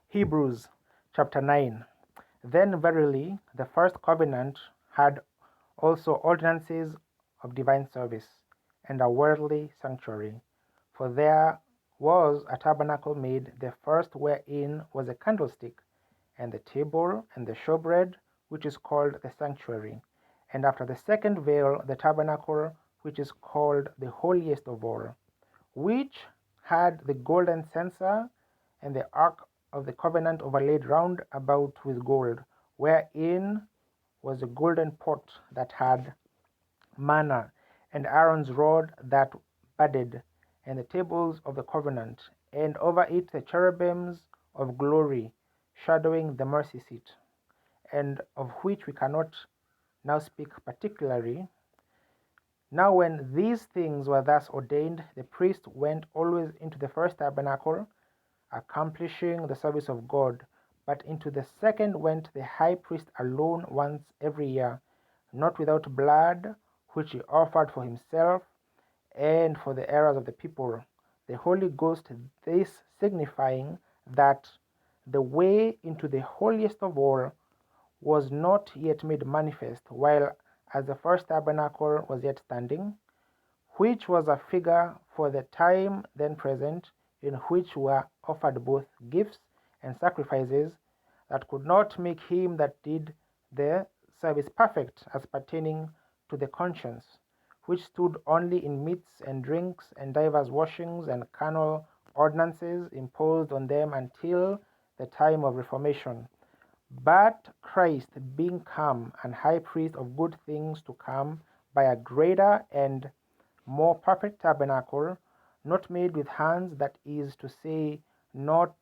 Hebrews chapter 9. Then verily the first covenant had also ordinances of divine service, and a worldly sanctuary. For there was a tabernacle made, the first wherein was a candlestick, and the table, and the showbread, which is called the sanctuary. And after the second veil, the tabernacle, which is called the holiest of all, which had the golden censer, and the ark of the covenant overlaid round about with gold, wherein was a golden pot that had manna, and Aaron's rod that budded, and the tables of the covenant, and over it the cherubims of glory, shadowing the mercy seat, and of which we cannot now speak particularly. Now when these things were thus ordained, the priest went always into the first tabernacle, accomplishing the service of God, but into the second went the high priest alone once every year, not without blood, which he offered for himself and for the errors of the people, the Holy Ghost this signifying that the way into the holiest of all was not yet made manifest, while as the first tabernacle was yet standing, which was a figure for the time then present, in which were offered both gifts and sacrifices that could not make him that did the service perfect as pertaining to the conscience, which stood only in meats and drinks and divers washings and carnal ordinances imposed on them until the time of Reformation. But Christ, being come and high priest of good things to come, by a greater and more perfect tabernacle, not made with hands, that is to say, not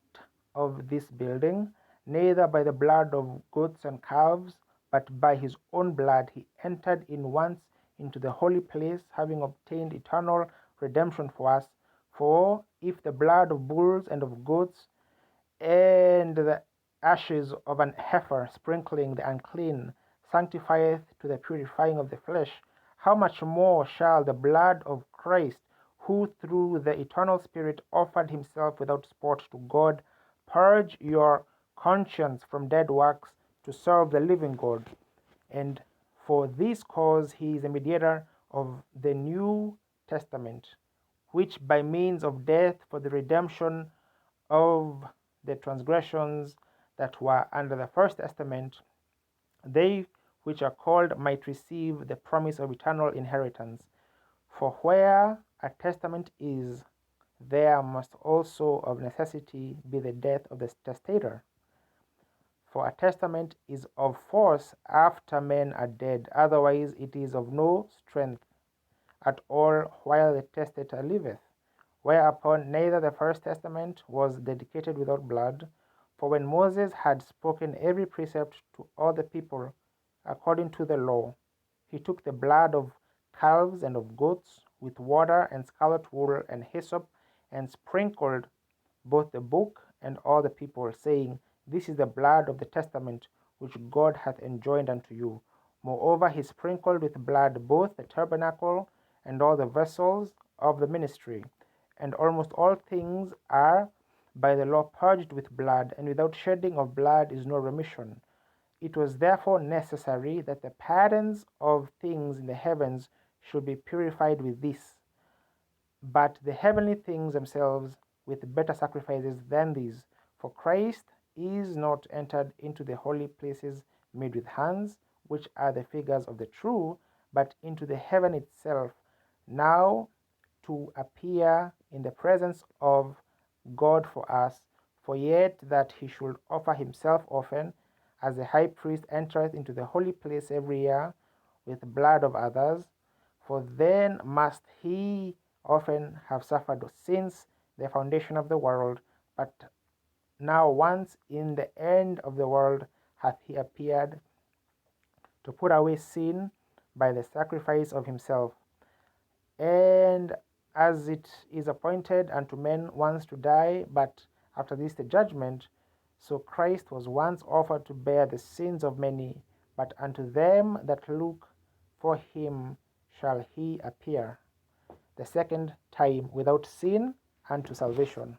of this building, neither by the blood of goats and calves, but by his own blood he entered in once into the holy place, having obtained eternal redemption for us. For if the blood of bulls and of goats, and the ashes of an heifer sprinkling the unclean, sanctifieth to the purifying of the flesh, how much more shall the blood of Christ, who through the eternal Spirit offered himself without spot to God, purge your conscience from dead works to serve the living God? And for this cause he is a mediator of the New Testament, which by means of death for the redemption of the transgressions that were under the first testament, they which are called might receive the promise of eternal inheritance. For where a testament is, there must also of necessity be the death of the testator. For a testament is of force after men are dead, otherwise it is of no strength at all while the testator liveth. Whereupon neither the first testament was dedicated without blood, for when Moses had spoken every precept to all the people according to the law, he took the blood of calves and of goats with water and scarlet wool and hyssop, and sprinkled both the book and all the people, saying, This is the blood of the testament which God hath enjoined unto you. Moreover, he sprinkled with blood both the tabernacle and all the vessels of the ministry. And almost all things are by the law purged with blood, and without shedding of blood is no remission. It was therefore necessary that the patterns of things in the heavens should be purified with this, but the heavenly things themselves with better sacrifices than these. For Christ is not entered into the holy places made with hands, which are the figures of the true, but into the heaven itself, now to appear in the presence of God for us. For yet that he should offer himself often, as the high priest entereth into the holy place every year with blood of others, for then must he often have suffered since the foundation of the world. But now once in the end of the world hath he appeared to put away sin by the sacrifice of himself. And as it is appointed unto men once to die, but after this the judgment, so Christ was once offered to bear the sins of many, but unto them that look for him shall he appear the second time without sin unto salvation.